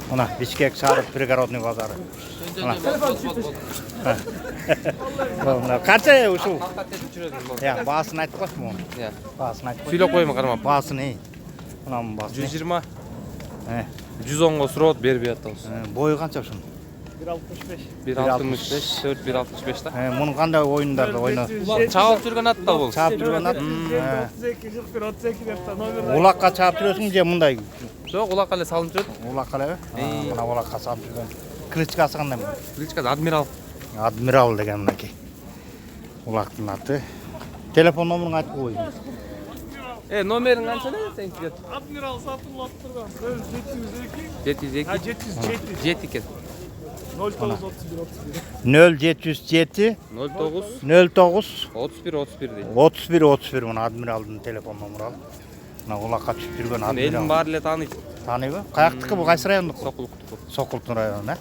Мына Бишкек шаары пригородный базары. Мына канча ушул? Я баасын айтып коюш муну. Баасын айтып коюш. Сүйлөп коюм кармап. Баасын эй. Мынанын баасы 120. 110го суроод бербей атабыз. Бою канча ушунун? 1.65, 1.65 да. Мунун кандай оюндарда ойнойт? Чабып жүргөн ат да бул. Чаап жүргөн ат. 32 41 32 деп та номер. Улакка чаап жүрөсүң же мындай? Жок, улакка эле салынып жүрөт. Улакка эле? Мына улакка салып жүргөн. Кличкасы кандай? Кличкасы Адмирал. Адмирал деген мынакей. Улактын аты. Телефон номерин айтып коюңуз. Номерин канча эле сеники? Адмирал сатылып турган. 702. 702. 7 экен. 0707 09 09 31 31 дейт. 31 мына адмиралдын телефон номеру ал. Мына улакка түшүп жүргөн адмирал. Элдин баары эле тааныйт. Тааныйбы? Каяктыкы бул кайсы райондуку? Сокулуктуку. Сокултун району,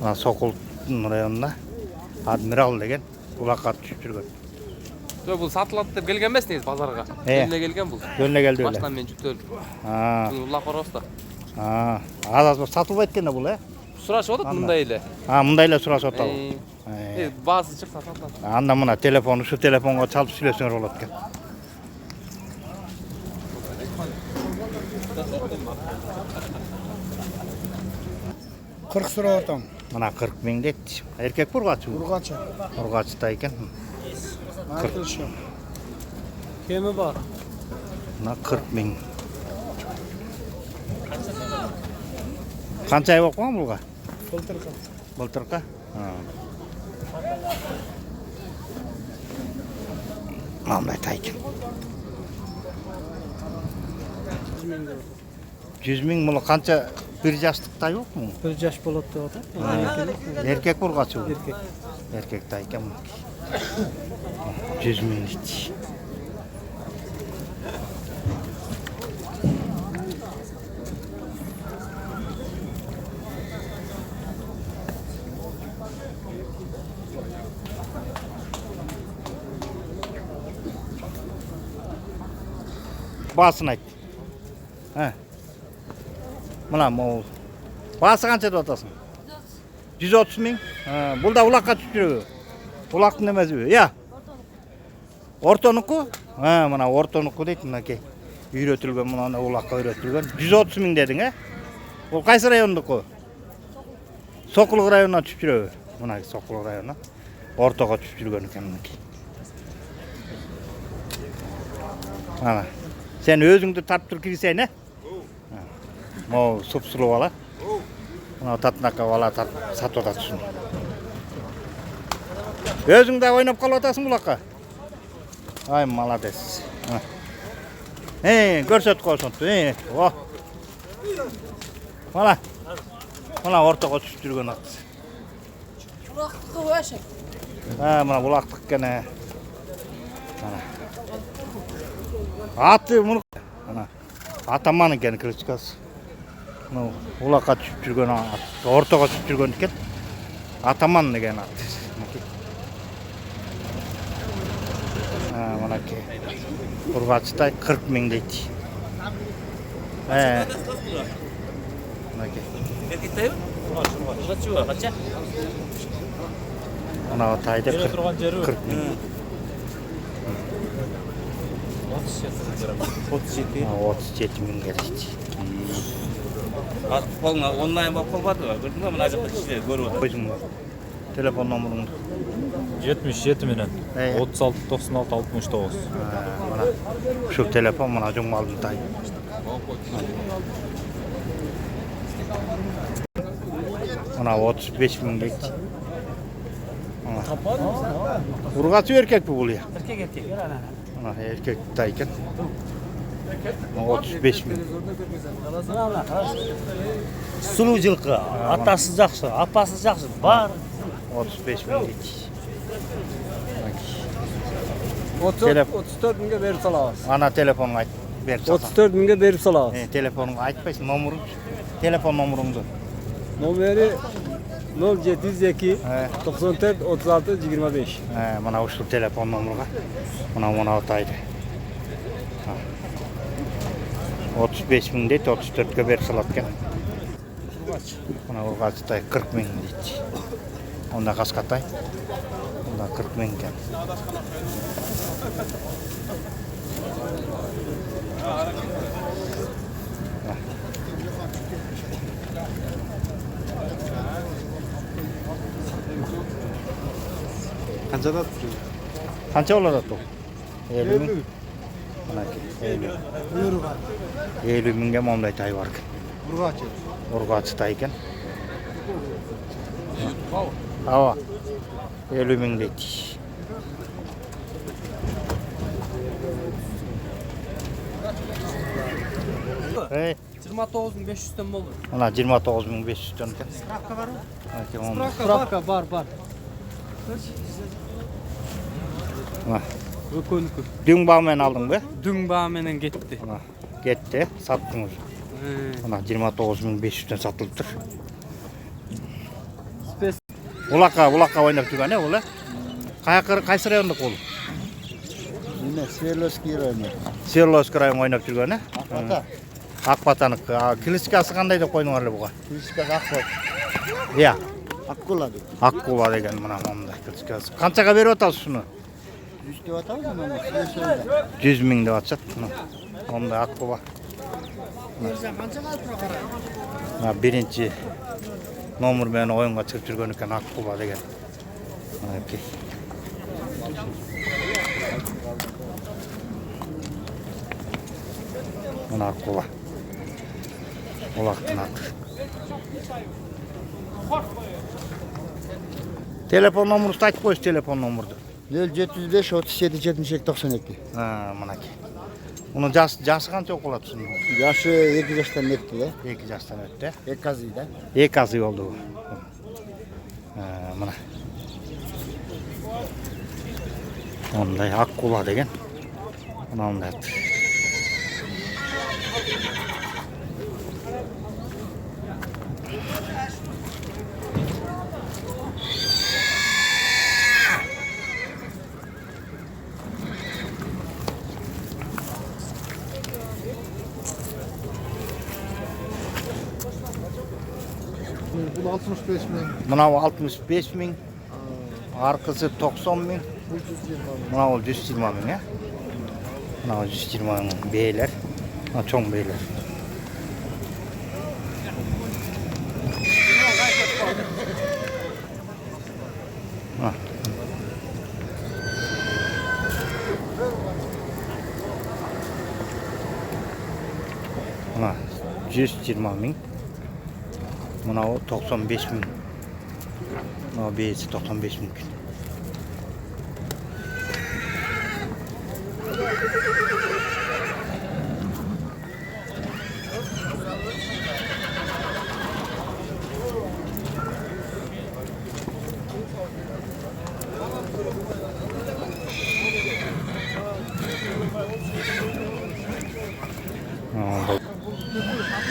Мына Сокултун районунда адмирал деген улакка түшүп жүргөн. Жок, бул сатылат деп келген эмес негизи базарга. Эле келген бул. Жөнүнө келди беле. Баштан мен жүктөлүп. Улак корос да. Азыр сатылбайт экен да бул, Сурашып атат мындай эле. Мындай эле сурашып атабы. Баасы чыкса сатат. Анда мына телефон, ушу телефонго чалып сүйлөсөңөр болот экен. Сурап атам. Мына 40 000 дейт. Эркек бургачы. Бургачта экен. Кеми бар? Мына 40 000. Канча ай болуп калган булга? Былтырка. Мындай тайкен. 100 000 муну канча бир жаштык тай болупму? 1 жаш болот деп атат. Эркек бургачы. Эркек тай экен. 100 000 дейт. Баасын айт. Мына могул. Баасы канча деп атасың? 130 000. Бул да улакка түшүп жүрөбү? Улактын эмесиби? Ортонуку? Мына ортонуку дейт мынакей. Үйрөтүлгөн, мына улакка үйрөтүлгөн. 130 000 дедиң, Бул кайсы райондуку? Сокулук районуна түшүп жүрөбү? Мына Сокулук районуна. Ортого түшүп жүргөн экен мынакей. Мына. Sen özüңдү тарттыр кирсең, Могу суп-сулуу бала. Мына татынака бала сатып атасың. Өзүң да ойноп калып атасың булакка. Ай, молодец. Көрсөт койсонту. Мына ортого түшүп жүргөн ат. Булактыкы башак. Мына булактык экен. Аты муну атаман экен кличкасы. Улакка түшүп жүргөн ат, ортого түшүп жүргөн экен. Атаман деген ат. Мынакей. Бургачтай 40 000 дейт. Мынакей. Мына тайды 40 000. 37 000 дейт. Қолыңа онлайн болып қалмады ма? Көрдің бе, мына жақта кішілер көріп отыр. Телефон номеріңді. 77 менен 36 96 69. Мына ушул телефон мына жумалдын тай. Мына 35 000 дейт. Бургачы эркекпи бул? Эркек. Мына эркек тай экен. 35 000. Сулуу жылкы, атасы жакшы, апасы жакшы, бар. 35 000 дейт. 34 миңге берип салабыз. Ана телефонун айт берип салсаң. 34 миңге берип салабыз. Телефонуңду айтпайсың, номерің. Телефон номеріңді. Номери 0702 94 36 25. Мына ушул телефон номерге. Мына атайды. 35 000 дейт, 34-кө берип салат экен. Mına urgaçtay 40 ming deydi. Onda kaskatay. Onda 40 ming ekan. Qanchadan? Qancha oladi to? 50 ming. Mana 50. 50 mingga monday tay bor ekan. Urgaçtay ekan. Ava. 50 ming deydi. Hey, 29500'den boldu. mana 29500'dan ekan. Spravka barmı? Spravka bar. Mana Ökönükü. dün bağmen aldın be? Dün bağ menen getdi. Mana getdi, sattınız. Mana 29500'den satılıptır. Ulakka oynap жүргөн e ula. Qayсы rayonda kol? Nima, Sverdlovskiy rayoni. Sverdlovskiy rayon oynap жүргөн e? Ата, Akbatanık. Kliskası qanday dep koydun arlı buga? Krishka Aqbot. Ya, Akkula deb. Akkuba degan mana monday kliskası. Qanchaga berip atasız şunu? 100 deb atamiz mana, Sverdlovskiy. 100 ming dep atacak. Monday Akkuba. Mana birinci nomor bilen oyunga çıkıp жүргөн ekan Akkuba degan. Okey. Mana Akkuba. Ulaqtın atı. Telefon numarası aytып koyuş telefon numarası. 0705 37 72 92. Ha, manaki. Onun jası qancha o'qiladi shuni? Yaşı 2 yaşdan netdi ya. 2 yaşdan o'tdi. Ekaziyda. 2 azi oldu bu. Ha, mana. Onday Akkula degan. Mana onday. Bu 65 ming. Mınau 65 ming. Arkası 90 ming. Mınau 120 ming ya. Mınau 120 ming beyler. Ha, çoğun beyler. Ha. Mana 120 ming. Mınau 95 ming. Mınau beysi 95 ming.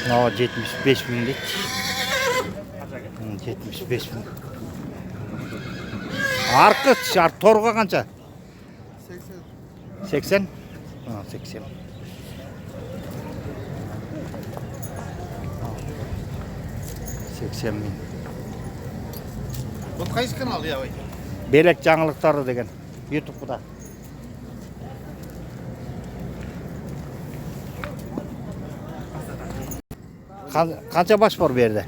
Mınau 75 minglik. 75 ming. Arka şart torga kança? 80. Ha, 80. Seksen ming. Bu qaysi kanal ya? Belek жаңылыктары деген YouTube'da. Kança baş var bu yerde?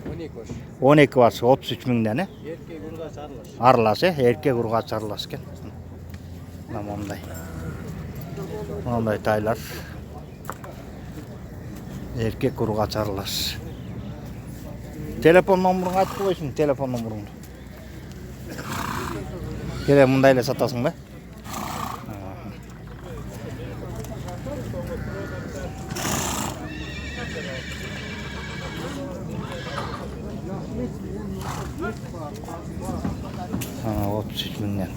12 baş. 33 mingden he? Erkek urgaç aralaş. Arılaş he? Erkek urgaç arılaş eken. Mana monday. Monday taylar. Erkek urgaç arılaş. Telefon numarını aytып koysun, telefon numarını. Kele mundayla satasın be. Ha, 33 mingden.